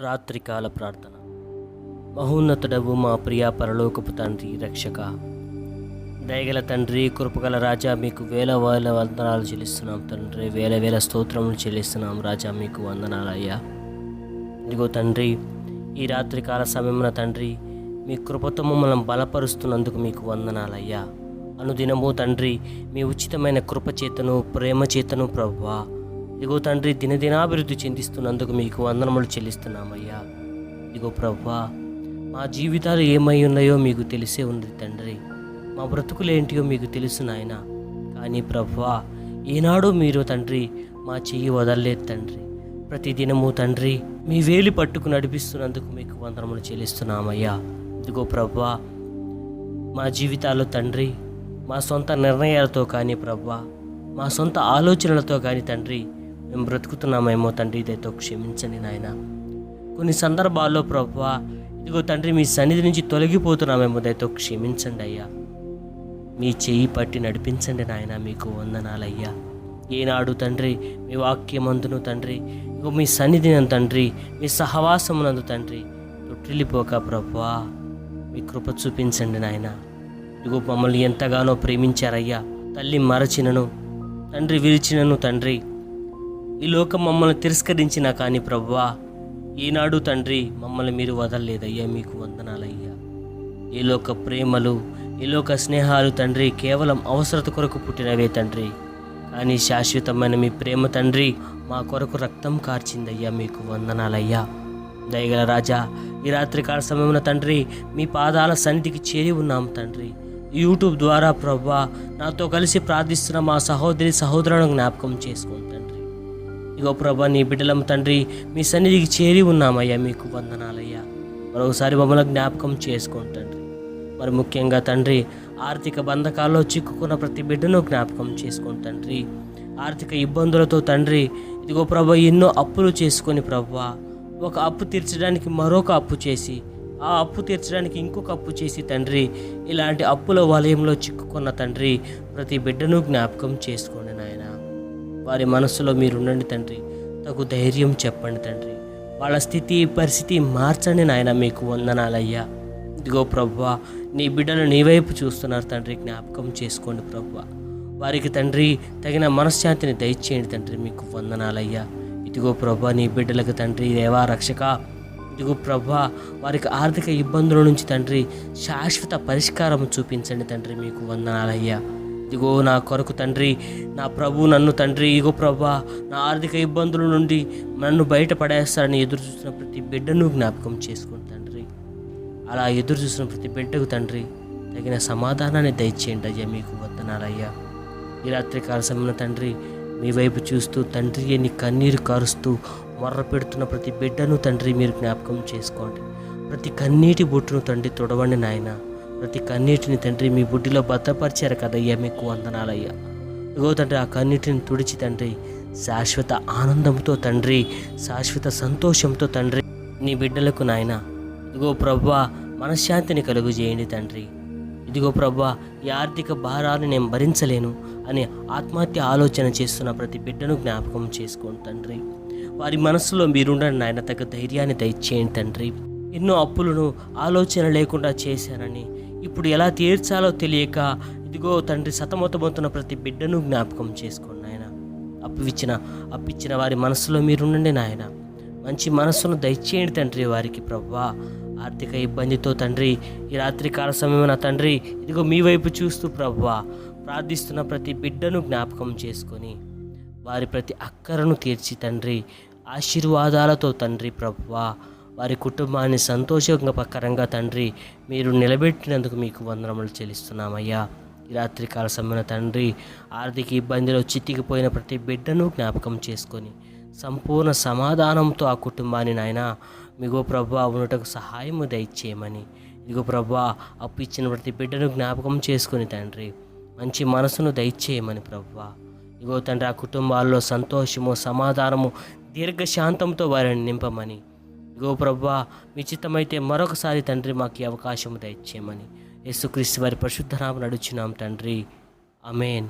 రాత్రికాల ప్రార్థన. మహోన్నతుడవు మా ప్రియ పరలోకపు తండ్రి, రక్షక, దయగల తండ్రి, కృపగల రాజా, మీకు వేల వేల వందనాలు చెల్లిస్తున్నాం తండ్రి. వేల వేల స్తోత్రములు చెల్లిస్తున్నాం రాజా, మీకు వందనాలయ్యా. ఇదిగో తండ్రి, ఈ రాత్రికాల సమయమున తండ్రి, మీ కృపతో మమ్మల్ని బలపరుస్తున్నందుకు మీకు వందనాలయ్యా. అనుదినము తండ్రి, మీ ఉచితమైన కృప చేతను, ప్రేమ చేతను ప్రభువా, ఇదిగో తండ్రి, దినదినాభివృద్ధి చెందిస్తున్నందుకు మీకు వందనములు చెల్లిస్తున్నామయ్యా. ఇదిగో ప్రభువా, మా జీవితాలు ఏమై ఉన్నాయో మీకు తెలిసే ఉంది తండ్రి. మా బ్రతుకులేంటియో మీకు తెలుసు నాయన. కానీ ప్రభువా, ఈనాడు మీరు తండ్రి మా చెయ్యి వదలలేదు తండ్రి. ప్రతిదినము తండ్రి మీ వేలి పట్టుకు నడిపిస్తున్నందుకు మీకు వందనములు చెల్లిస్తున్నామయ్యా. ఇదిగో ప్రభువా, మా జీవితాల్లో తండ్రి మా సొంత నిర్ణయాలతో కానీ ప్రభువా, మా సొంత ఆలోచనలతో కానీ తండ్రి మేము బ్రతుకుతున్నామేమో తండ్రి, దయతో క్షమించండి నాయన. కొన్ని సందర్భాల్లో ప్రభువా, ఇదిగో తండ్రి మీ సన్నిధి నుంచి తొలగిపోతున్నామేమో, దయతో క్షమించండి అయ్యా. మీ చెయ్యి పట్టి నడిపించండి నాయన, మీకు వందనాలయ్యా. ఏనాడు తండ్రి మీ వాక్యమందును తండ్రి, ఇగో మీ సన్నిధిని తండ్రి, మీ సహవాసమునందు తండ్రి తొట్టిల్లిపోక ప్రభువా, మీ కృప చూపించండి నాయన. ఇగో మమ్మల్ని ఎంతగానో ప్రేమించారయ్యా. తల్లి మరచినను తండ్రి విరిచినను తండ్రి, ఈ లోకం మమ్మల్ని తిరస్కరించినా కానీ ప్రభువా, ఈనాడు తండ్రి మమ్మల్ని మీరు వదలలేదయ్యా, మీకు వందనాలయ్యా. ఈ లోక ప్రేమలు, ఈ లోక స్నేహాలు తండ్రి కేవలం అవసరత కొరకు పుట్టినవే తండ్రి. కానీ శాశ్వతమైన మీ ప్రేమ తండ్రి మా కొరకు రక్తం కార్చిందయ్యా, మీకు వందనాలయ్యా. దయగల రాజా, ఈ రాత్రికాల సమయమున తండ్రి మీ పాదాల సన్నిధికి చేరి ఉన్నాం తండ్రి. యూట్యూబ్ ద్వారా ప్రభువా, నాతో కలిసి ప్రార్థిస్తున్న మా సహోదరి సహోదరులను జ్ఞాపకం చేసుకోండి తండ్రి. ఇగో ప్రభా, నీ బిడ్డలం తండ్రి మీ సన్నిధికి చేరి ఉన్నామయ్యా, మీకు వందనాలయ్యా. మరొకసారి మమ్మల్ని జ్ఞాపకం చేసుకోండి తండ్రి. మరి ముఖ్యంగా తండ్రి, ఆర్థిక బంధకాల్లో చిక్కుకున్న ప్రతి బిడ్డను జ్ఞాపకం చేసుకోండి తండ్రి. ఆర్థిక ఇబ్బందులతో తండ్రి, ఇదిగో ప్రభా, ఎన్నో అప్పులు చేసుకొని ప్రభువా, ఒక అప్పు తీర్చడానికి మరొక అప్పు చేసి, ఆ అప్పు తీర్చడానికి ఇంకొక అప్పు చేసి తండ్రి, ఇలాంటి అప్పుల వలయంలో చిక్కుకున్న తండ్రి ప్రతి బిడ్డను జ్ఞాపకం చేసుకోండి నాయన. వారి మనస్సులో మీరుండండి తండ్రి. తగు ధైర్యం చెప్పండి తండ్రి. వాళ్ళ స్థితి పరిస్థితి మార్చండి నాయన, మీకు వందనాలయ్యా. ఇదిగో ప్రభువా, నీ బిడ్డలు నీ వైపు చూస్తున్నారు తండ్రి, జ్ఞాపకం చేసుకోండి ప్రభువా. వారికి తండ్రి తగిన మనశ్శాంతిని దయచేయండి తండ్రి, మీకు వందనాలయ్యా. ఇదిగో ప్రభువా, నీ బిడ్డలకు తండ్రి దేవా రక్షక, ఇదిగో ప్రభువా, వారికి ఆర్థిక ఇబ్బందుల నుంచి తండ్రి శాశ్వత పరిష్కారం చూపించండి తండ్రి, మీకు వందనాలయ్యా. ఇదిగో నా కొరకు తండ్రి, నా ప్రభు నన్ను తండ్రి, ఇగో ప్రభువా, నా ఆర్థిక ఇబ్బందుల నుండి నన్ను బయటపడేస్తారని ఎదురు చూసిన ప్రతి బిడ్డను జ్ఞాపకం చేసుకోండి తండ్రి. అలా ఎదురు చూసిన ప్రతి బిడ్డకు తండ్రి తగిన సమాధానాన్ని దయచేయండి అయ్యా, మీకు వందనాలయ్యా. ఈ రాత్రికాల సమయంలో తండ్రి మీ వైపు చూస్తూ తండ్రి అని కన్నీరు కారుస్తూ మొర్ర పెడుతున్న ప్రతి బిడ్డను తండ్రి మీరు జ్ఞాపకం చేసుకోండి. ప్రతి కన్నీటి బొట్టును తండ్రి తొడవండి నాయన. ప్రతి కన్నీటిని తండ్రి మీ బుడ్డిలో భద్రపరిచారు కదయ్యా, మీకు వందనాలయ్యా. ఇగో తండ్రి, ఆ కన్నీటిని తుడిచి తండ్రి శాశ్వత ఆనందంతో తండ్రి, శాశ్వత సంతోషంతో తండ్రి నీ బిడ్డలకు నాయన ఇదిగో ప్రభువా మనశ్శాంతిని కలుగు చేయండి తండ్రి. ఇదిగో ప్రభువా, ఈ ఆర్థిక భారాన్ని నేను భరించలేను అని ఆత్మహత్య ఆలోచన చేస్తున్న ప్రతి బిడ్డను జ్ఞాపకం చేసుకోండి తండ్రి. వారి మనస్సులో మీరుండండి నాయన, తగ్గ ధైర్యాన్ని దయచేయండి తండ్రి. ఎన్నో అప్పులను ఆలోచన లేకుండా చేశానని ఇప్పుడు ఎలా తీర్చాలో తెలియక ఇదిగో తండ్రి సతమతమవుతున్న ప్రతి బిడ్డను జ్ఞాపకం చేసుకోండి నాయన. అప్పిచ్చిన వారి మనస్సులో మీరుండండి నాయన. మంచి మనస్సును దయచేయండి తండ్రి వారికి ప్రభువా. ఆర్థిక ఇబ్బందితో తండ్రి ఈ రాత్రికాల సమయమున తండ్రి ఇదిగో మీ వైపు చూస్తూ ప్రభువా ప్రార్థిస్తున్న ప్రతి బిడ్డను జ్ఞాపకం చేసుకొని వారి ప్రతి అక్కరను తీర్చి తండ్రి ఆశీర్వాదాలతో తండ్రి ప్రభువా వారి కుటుంబాన్ని సంతోషకరంగా తండ్రి మీరు నిలబెట్టినందుకు మీకు వందనములు చెల్లిస్తున్నామయ్యా. ఈ రాత్రికాల సమయమున తండ్రి ఆర్థిక ఇబ్బందిలో చితికిపోయిన ప్రతి బిడ్డను జ్ఞాపకం చేసుకొని సంపూర్ణ సమాధానంతో ఆ కుటుంబాన్ని నాయన మీగో ప్రభువా ఉన్నటకు సహాయము దయచేయమని, ఇదిగో ప్రభువా అప్పు ఇచ్చిన ప్రతి బిడ్డను జ్ఞాపకం చేసుకుని తండ్రి మంచి మనసును దయచేయమని ప్రభువా. ఇగో తండ్రి ఆ కుటుంబాల్లో సంతోషము సమాధానము దీర్ఘశాంతంతో వారిని నింపమని, ఇగో ప్రభువా మీ చిత్తమైతే మరొకసారి తండ్రి మాకు ఈ అవకాశము దయచేయమని యేసుక్రీస్తు వారి పరిశుద్ధ నామమున అడుగుచున్నాం తండ్రి. ఆమేన్.